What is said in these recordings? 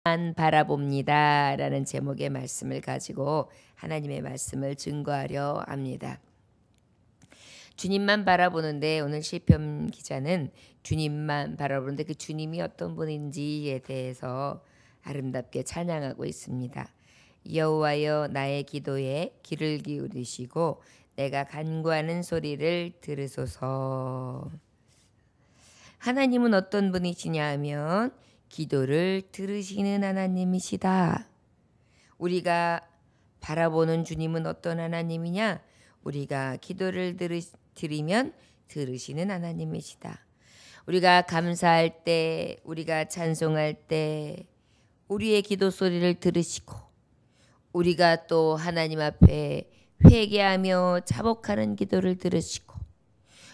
바라봅니다 라는 제목의 말씀을 가지고 하나님의 말씀을 증거하려 합니다. 주님만 바라보는데 오늘 시편 기자는 주님만 바라보는데 그 주님이 어떤 분인지에 대해서 아름답게 찬양하고 있습니다. 여호와여 나의 기도에 귀를 기울이시고 내가 간구하는 소리를 들으소서. 하나님은 어떤 분이시냐 하면 기도를 들으시는 하나님이시다. 우리가 바라보는 주님은 어떤 하나님이냐? 우리가 기도를 드리면 들으시는 하나님이시다. 우리가 감사할 때, 우리가 찬송할 때 우리의 기도 소리를 들으시고 우리가 또 하나님 앞에 회개하며 자복하는 기도를 들으시고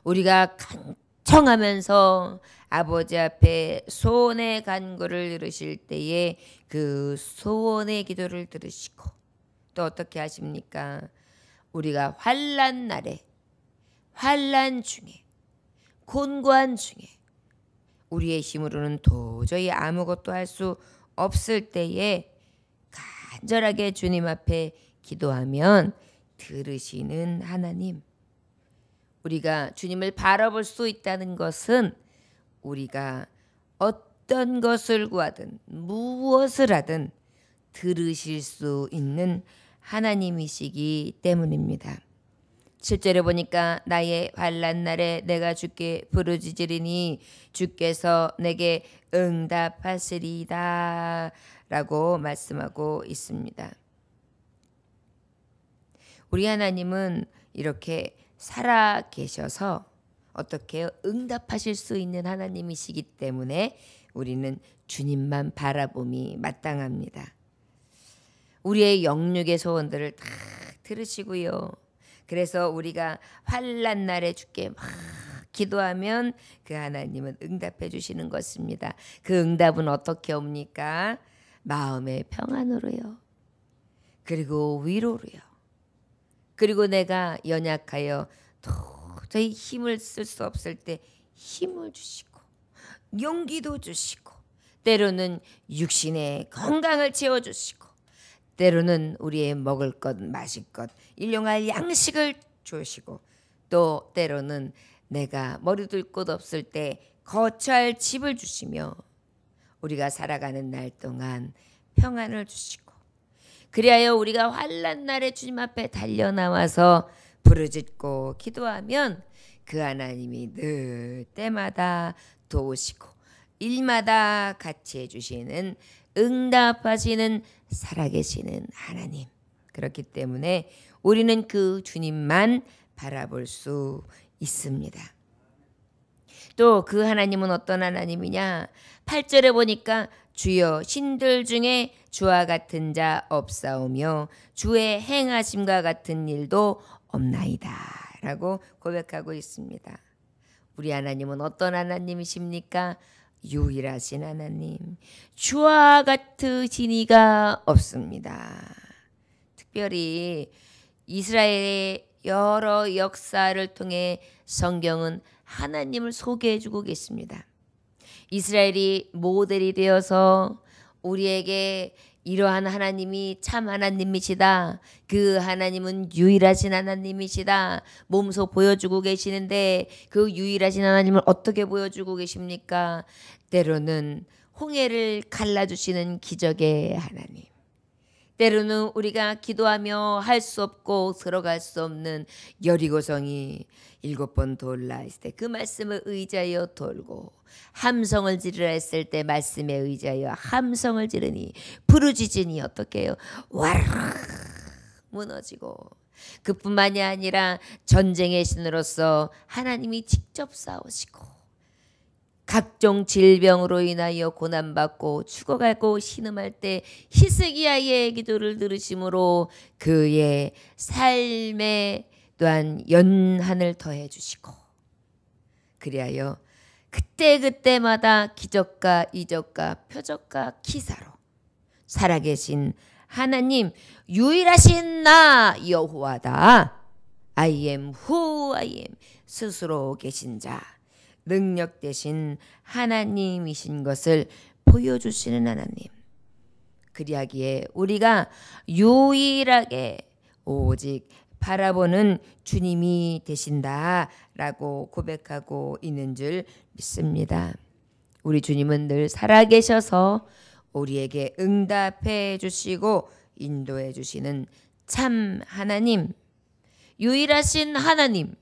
우리가 간청하면서 아버지 앞에 소원의 간구를 들으실 때에 그 소원의 기도를 들으시고 또 어떻게 하십니까? 우리가 환난 날에 환난 중에 곤고한 중에 우리의 힘으로는 도저히 아무것도 할 수 없을 때에 간절하게 주님 앞에 기도하면 들으시는 하나님. 우리가 주님을 바라볼 수 있다는 것은 우리가 어떤 것을 구하든 무엇을 하든 들으실 수 있는 하나님이시기 때문입니다. 7절에 보니까 나의 환난 날에 내가 주께 부르짖으리니 주께서 내게 응답하시리이다 라고 말씀하고 있습니다. 우리 하나님은 이렇게 살아 계셔서 어떻게 응답하실 수 있는 하나님이시기 때문에 우리는 주님만 바라봄이 마땅합니다. 우리의 영육의 소원들을 다 들으시고요. 그래서 우리가 환난 날에 주께 막 기도하면 그 하나님은 응답해 주시는 것입니다. 그 응답은 어떻게 옵니까? 마음의 평안으로요. 그리고 위로로요. 그리고 내가 연약하여 도저히 힘을 쓸 수 없을 때 힘을 주시고 용기도 주시고 때로는 육신의 건강을 채워주시고 때로는 우리의 먹을 것 마실 것 일용할 양식을 주시고 또 때로는 내가 머리 둘 곳 없을 때 거처할 집을 주시며 우리가 살아가는 날 동안 평안을 주시고 그리하여 우리가 환난 날에 주님 앞에 달려나와서 부르짖고 기도하면 그 하나님이 늘 때마다 도우시고 일마다 같이 해주시는 응답하시는 살아계시는 하나님. 그렇기 때문에 우리는 그 주님만 바라볼 수 있습니다. 또 그 하나님은 어떤 하나님이냐? 8절에 보니까 주여 신들 중에 주와 같은 자 없사오며 주의 행하심과 같은 일도 없나이다 라고 고백하고 있습니다. 우리 하나님은 어떤 하나님이십니까? 유일하신 하나님. 주와 같으신 이가 없습니다. 특별히 이스라엘의 여러 역사를 통해 성경은 하나님을 소개해주고 계십니다. 이스라엘이 모델이 되어서 우리에게 이러한 하나님이 참 하나님이시다. 그 하나님은 유일하신 하나님이시다. 몸소 보여주고 계시는데 그 유일하신 하나님을 어떻게 보여주고 계십니까? 때로는 홍해를 갈라주시는 기적의 하나님. 때로는 우리가 기도하며 할 수 없고 들어갈 수 없는 여리고성이 7번 돌라 했을 때 그 말씀을 의지하여 돌고 함성을 지르라 했을 때 말씀에 의지하여 함성을 지르니 부르짖으니 어떻게 해요? 와르르 무너지고 그뿐만이 아니라 전쟁의 신으로서 하나님이 직접 싸우시고 각종 질병으로 인하여 고난받고 죽어가고 신음할 때 히스기야의 기도를 들으심으로 그의 삶에 또한 연한을 더해 주시고 그리하여 그때그때마다 기적과 이적과 표적과 기사로 살아계신 하나님 유일하신 나 여호와다. I am who I am 스스로 계신 자 능력 되신 하나님이신 것을 보여주시는 하나님. 그리하기에 우리가 유일하게 오직 바라보는 주님이 되신다라고 고백하고 있는 줄 믿습니다. 우리 주님은 늘 살아계셔서 우리에게 응답해 주시고 인도해 주시는 참 하나님, 유일하신 하나님,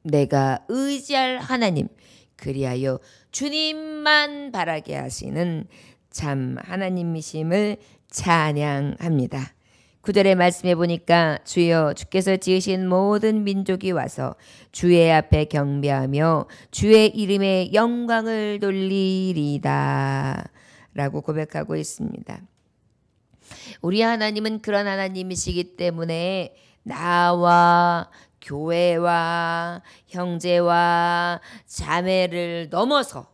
내가 의지할 하나님, 그리하여 주님만 바라게 하시는 참 하나님이심을 찬양합니다. 9절의 말씀해 보니까 주여 주께서 지으신 모든 민족이 와서 주의 앞에 경배하며 주의 이름에 영광을 돌리리다 라고 고백하고 있습니다. 우리 하나님은 그런 하나님이시기 때문에 나와 교회와 형제와 자매를 넘어서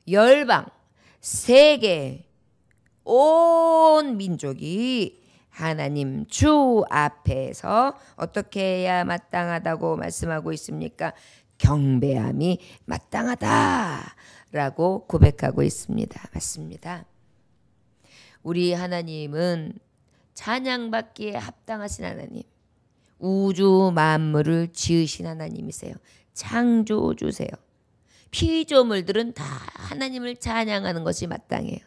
열방, 세계, 온 민족이 하나님 주 앞에서 어떻게 해야 마땅하다고 말씀하고 있습니까? 경배함이 마땅하다라고 고백하고 있습니다. 맞습니다. 우리 하나님은 찬양받기에 합당하신 하나님, 우주 만물을 지으신 하나님이세요. 창조주세요. 피조물들은 다 하나님을 찬양하는 것이 마땅해요.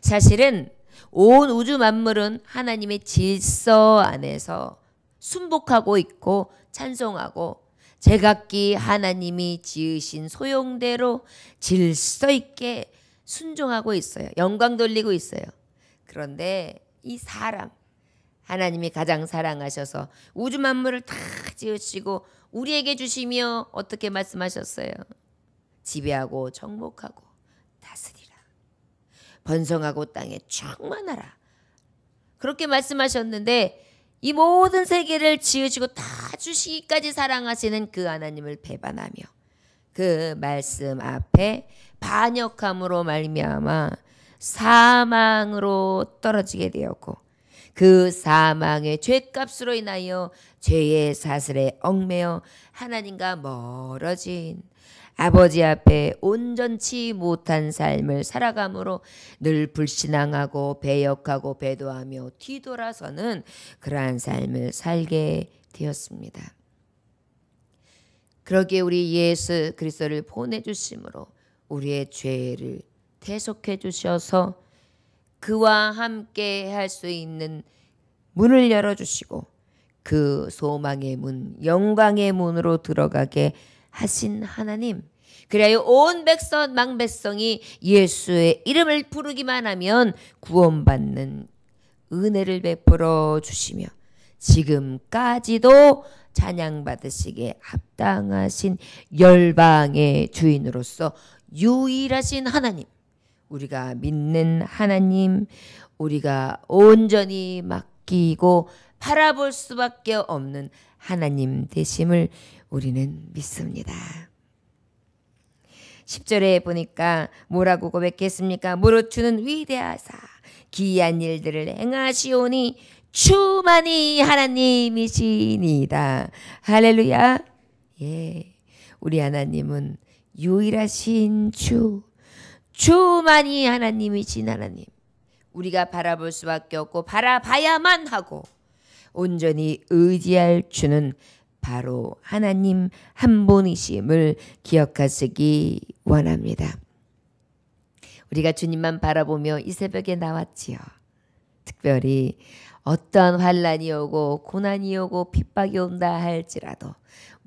사실은 온 우주 만물은 하나님의 질서 안에서 순복하고 있고 찬송하고 제각기 하나님이 지으신 소용대로 질서 있게 순종하고 있어요. 영광 돌리고 있어요. 그런데 이 사람, 하나님이 가장 사랑하셔서 우주 만물을 다 지으시고 우리에게 주시며 어떻게 말씀하셨어요? 지배하고 정복하고 다스리라. 번성하고 땅에 충만하라. 그렇게 말씀하셨는데 이 모든 세계를 지으시고 다 주시기까지 사랑하시는 그 하나님을 배반하며 그 말씀 앞에 반역함으로 말미암아 사망으로 떨어지게 되었고 그 사망의 죄값으로 인하여 죄의 사슬에 얽매여 하나님과 멀어진 아버지 앞에 온전치 못한 삶을 살아감으로 늘 불신앙하고 배역하고 배도하며 뒤돌아서는 그러한 삶을 살게 되었습니다. 그러기에 우리 예수 그리스도를 보내주심으로 우리의 죄를 대속해 주셔서 그와 함께 할 수 있는 문을 열어주시고 그 소망의 문, 영광의 문으로 들어가게 하신 하나님, 그래야 온 백성 망백성이 예수의 이름을 부르기만 하면 구원받는 은혜를 베풀어 주시며 지금까지도 찬양받으시기에 합당하신 열방의 주인으로서 유일하신 하나님, 우리가 믿는 하나님, 우리가 온전히 맡기고 바라볼 수밖에 없는 하나님 되심을 우리는 믿습니다. 10절에 보니까 뭐라고 고백했습니까? 무릇 주는 위대하사 기이한 일들을 행하시오니 주만이 하나님이시니이다. 할렐루야. 예, 우리 하나님은 유일하신 주만이 하나님이신 하나님. 우리가 바라볼 수밖에 없고 바라봐야만 하고 온전히 의지할 주는 바로 하나님 한 분이심을 기억하시기 원합니다. 우리가 주님만 바라보며 이 새벽에 나왔지요. 특별히 어떤 환난이 오고 고난이 오고 핍박이 온다 할지라도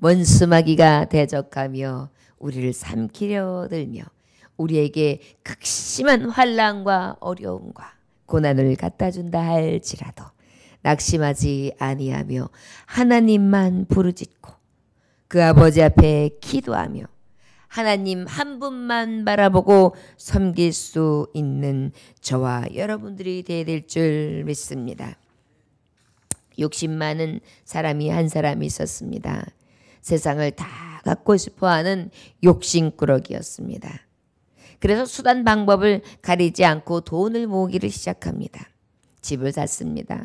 원수마귀가 대적하며 우리를 삼키려 들며 우리에게 극심한 환난과 어려움과 고난을 갖다 준다 할지라도 낙심하지 아니하며 하나님만 부르짖고 그 아버지 앞에 기도하며 하나님 한 분만 바라보고 섬길 수 있는 저와 여러분들이 되어야 될 줄 믿습니다. 욕심 많은 사람이 한 사람이 있었습니다. 세상을 다 갖고 싶어하는 욕심꾸러기였습니다. 그래서 수단 방법을 가리지 않고 돈을 모으기를 시작합니다. 집을 샀습니다.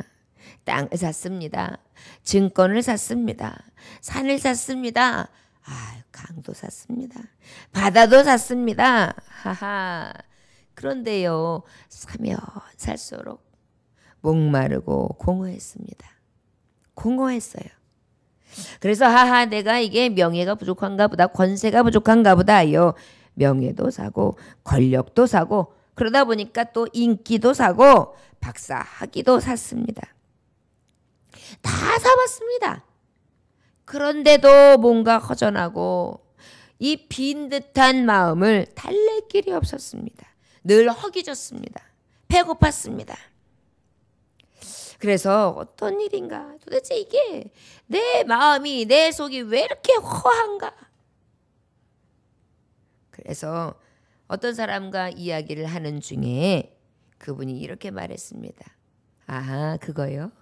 땅을 샀습니다. 증권을 샀습니다. 산을 샀습니다. 강도 샀습니다. 바다도 샀습니다. 하하. 그런데요, 사면 살수록 목마르고 공허했습니다. 공허했어요. 그래서 하하, 내가 이게 명예가 부족한가 보다, 권세가 부족한가 보다요. 명예도 사고 권력도 사고 그러다 보니까 또 인기도 사고 박사 학위도 샀습니다. 다 사봤습니다. 그런데도 뭔가 허전하고 이 빈 듯한 마음을 달랠 길이 없었습니다. 늘 허기졌습니다. 배고팠습니다. 그래서 어떤 일인가? 도대체 이게 내 마음이, 내 속이 왜 이렇게 허한가? 그래서 어떤 사람과 이야기를 하는 중에 그분이 이렇게 말했습니다. 아, 그거요?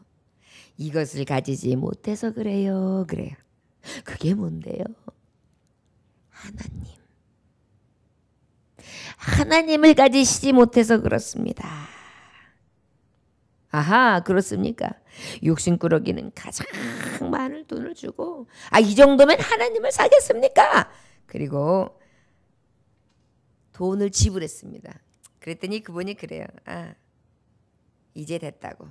이것을 가지지 못해서 그래요. 그래요. 그게 뭔데요? 하나님. 하나님을 가지시지 못해서 그렇습니다. 아하, 그렇습니까? 욕심꾸러기는 가장 많은 돈을 주고 이 정도면 하나님을 사겠습니까? 그리고 돈을 지불했습니다. 그랬더니 그분이 그래요. 이제 됐다고.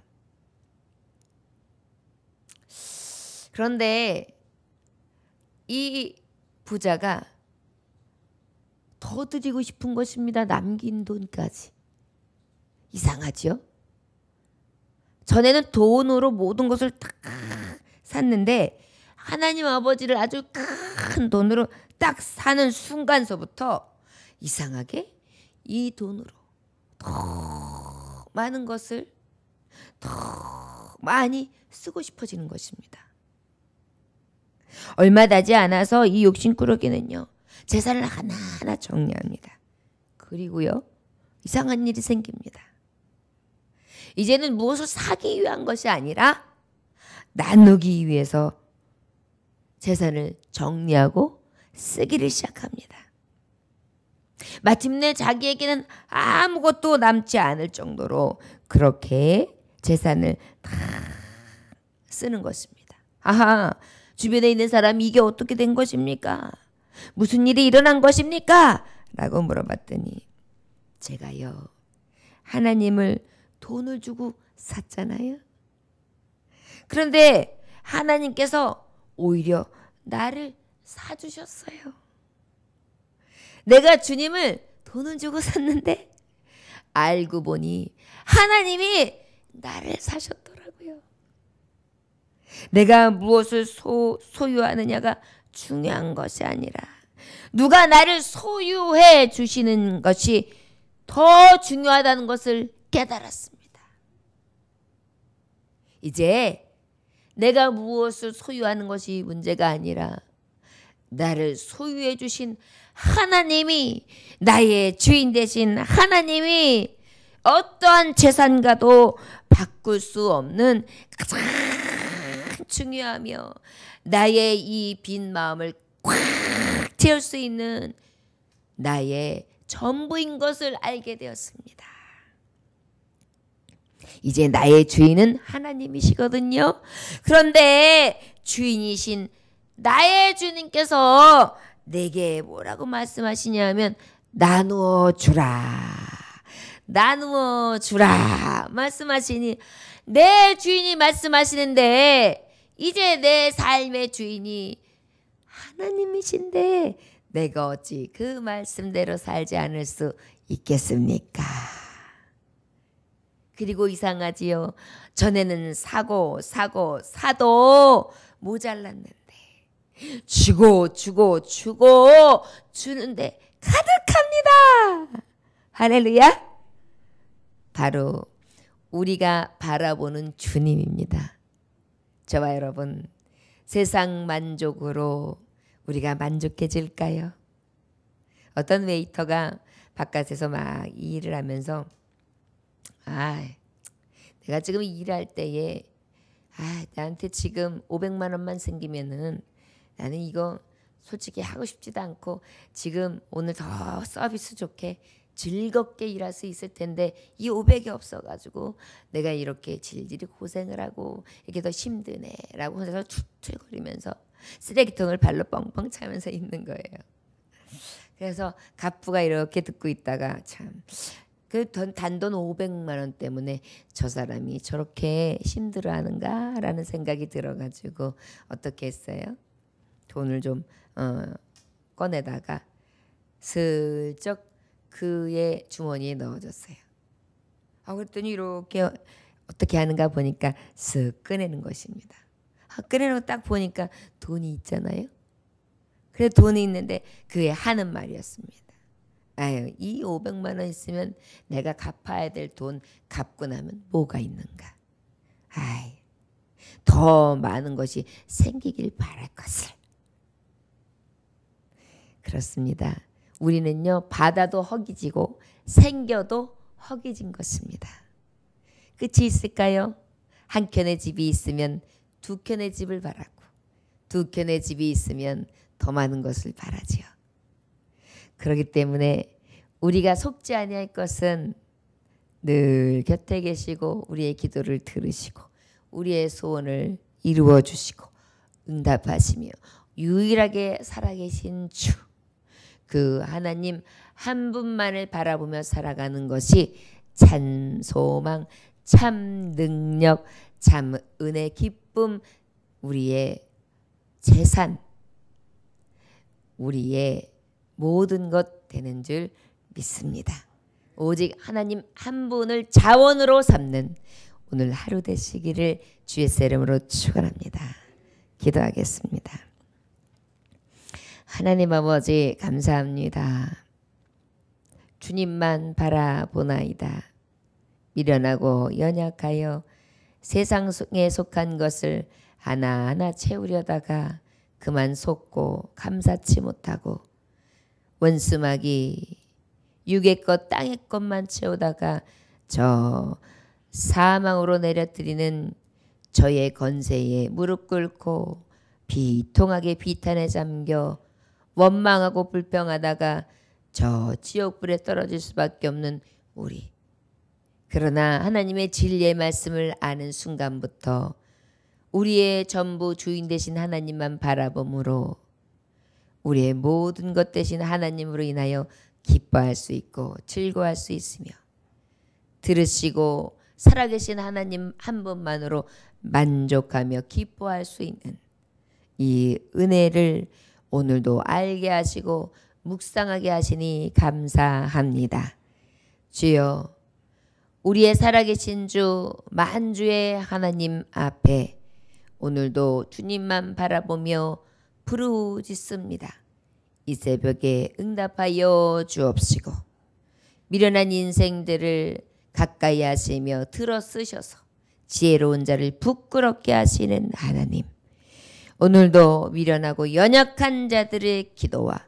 그런데 이 부자가 더 드리고 싶은 것입니다. 남긴 돈까지. 이상하죠? 전에는 돈으로 모든 것을 다 샀는데 하나님 아버지를 아주 큰 돈으로 딱 사는 순간서부터 이상하게 이 돈으로 더 많은 것을 더 많이 쓰고 싶어지는 것입니다. 얼마 나지 않아서 이 욕심꾸러기는요, 재산을 하나하나 정리합니다. 그리고요, 이상한 일이 생깁니다. 이제는 무엇을 사기 위한 것이 아니라 나누기 위해서 재산을 정리하고 쓰기를 시작합니다. 마침내 자기에게는 아무것도 남지 않을 정도로 그렇게 재산을 다 쓰는 것입니다. 아하, 주변에 있는 사람이 이게 어떻게 된 것입니까? 무슨 일이 일어난 것입니까? 라고 물어봤더니 제가요, 하나님을 돈을 주고 샀잖아요. 그런데 하나님께서 오히려 나를 사주셨어요. 내가 주님을 돈을 주고 샀는데 알고 보니 하나님이 나를 사셨더라고요. 내가 무엇을 소유하느냐가 중요한 것이 아니라 누가 나를 소유해 주시는 것이 더 중요하다는 것을 깨달았습니다. 이제 내가 무엇을 소유하는 것이 문제가 아니라 나를 소유해 주신 하나님이, 나의 주인 되신 하나님이 어떠한 재산과도 바꿀 수 없는 가장 중요하며 나의 이 빈 마음을 꽉 채울 수 있는 나의 전부인 것을 알게 되었습니다. 이제 나의 주인은 하나님이시거든요. 그런데 주인이신 나의 주님께서 내게 뭐라고 말씀하시냐면 나누어 주라. 나누어 주라 말씀하시니 내 주인이 말씀하시는데 이제 내 삶의 주인이 하나님이신데 내가 어찌 그 말씀대로 살지 않을 수 있겠습니까? 그리고 이상하지요. 전에는 사도 모자랐는데 주고 주는데 가득합니다. 할렐루야. 바로 우리가 바라보는 주님입니다. 저와 여러분, 세상 만족으로 우리가 만족해질까요? 어떤 웨이터가 바깥에서 막 일을 하면서 내가 지금 일할 때에 나한테 지금 500만 원만 생기면은 나는 이거 솔직히 하고 싶지도 않고 지금 오늘 더 서비스 좋게 즐겁게 일할 수 있을 텐데 이 500이 없어가지고 내가 이렇게 질질이 고생을 하고 이게 더 힘드네 라고 해서 툴툴거리면서 쓰레기통을 발로 뻥뻥 차면서 있는 거예요. 그래서 갑부가 이렇게 듣고 있다가 참 그 단돈 500만 원 때문에 저 사람이 저렇게 힘들어하는가라는 생각이 들어가지고 어떻게 했어요? 돈을 좀 꺼내다가 슬쩍 그의 주머니에 넣어줬어요. 그랬더니 이렇게 어떻게 하는가 보니까 쓱 꺼내는 것입니다. 꺼내놓고 딱 보니까 돈이 있잖아요. 그래 돈이 있는데 그게 하는 말이었습니다. 아유, 이 500만 원 있으면 내가 갚아야 될 돈 갚고 나면 뭐가 있는가. 아이, 더 많은 것이 생기길 바랄 것을. 그렇습니다. 우리는요, 받아도 허기지고 생겨도 허기진 것입니다. 끝이 있을까요? 한 켠의 집이 있으면 두 켠의 집을 바라고 두 켠의 집이 있으면 더 많은 것을 바라지요. 그렇기 때문에 우리가 속지 아니할 것은 늘 곁에 계시고 우리의 기도를 들으시고 우리의 소원을 이루어 주시고 응답하시며 유일하게 살아계신 주, 그 하나님 한 분만을 바라보며 살아가는 것이 참 소망, 참 능력, 참 은혜, 기쁨, 우리의 재산, 우리의 모든 것 되는 줄 믿습니다. 오직 하나님 한 분을 자원으로 삼는 오늘 하루 되시기를 주의 이름으로 축원합니다. 기도하겠습니다. 하나님 아버지 감사합니다. 주님만 바라보나이다. 미련하고 연약하여 세상에 속한 것을 하나하나 채우려다가 그만 속고 감사치 못하고 원수막이 육의 것 땅의 것만 채우다가 저 사망으로 내려뜨리는 저의 건세에 무릎 꿇고 비통하게 비탄에 잠겨 원망하고 불평하다가 저 지옥불에 떨어질 수밖에 없는 우리. 그러나 하나님의 진리의 말씀을 아는 순간부터 우리의 전부 주인 되신 하나님만 바라봄으로 우리의 모든 것 되신 하나님으로 인하여 기뻐할 수 있고 즐거워할 수 있으며 들으시고 살아계신 하나님 한 분만으로 만족하며 기뻐할 수 있는 이 은혜를 오늘도 알게 하시고 묵상하게 하시니 감사합니다. 주여, 우리의 살아계신 주 만주의 하나님 앞에 오늘도 주님만 바라보며 부르짖습니다. 이 새벽에 응답하여 주옵시고 미련한 인생들을 가까이 하시며 들어쓰셔서 지혜로운 자를 부끄럽게 하시는 하나님, 오늘도 미련하고 연약한 자들의 기도와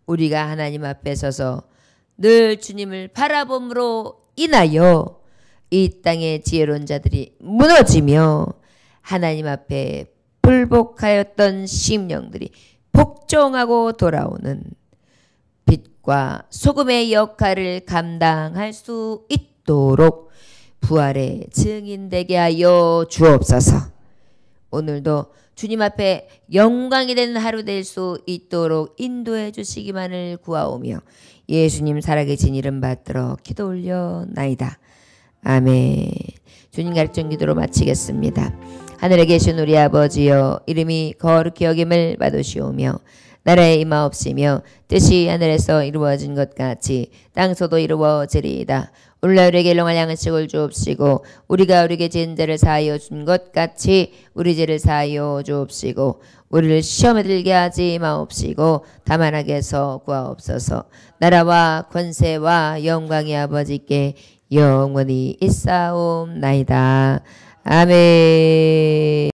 우리가 하나님 앞에 서서 늘 주님을 바라봄으로 인하여 이 땅의 지혜로운 자들이 무너지며 하나님 앞에 불복하였던 심령들이 복종하고 돌아오는 빛과 소금의 역할을 감당할 수 있도록 부활의 증인되게 하여 주옵소서. 오늘도 주님 앞에 영광이 되는 하루 될 수 있도록 인도해 주시기만을 구하오며 예수님 살아계신 이름 받들어 기도 올려나이다. 아멘. 주님 가르쳐 기도로 마치겠습니다. 하늘에 계신 우리 아버지여, 이름이 거룩히 여김을 받으시오며 나라에 임하옵시며 뜻이 하늘에서 이루어진 것 같이 땅에서도 이루어지리이다. 오늘날 우리에게 일용할 양식을 주옵시고 우리가 우리에게 지은 죄를 사하여 준 것 같이 우리 죄를 사하여 주옵시고 우리를 시험에 들게 하지 마옵시고 다만 악에서 구하옵소서. 나라와 권세와 영광이 아버지께 영원히 있사옵나이다. 아멘.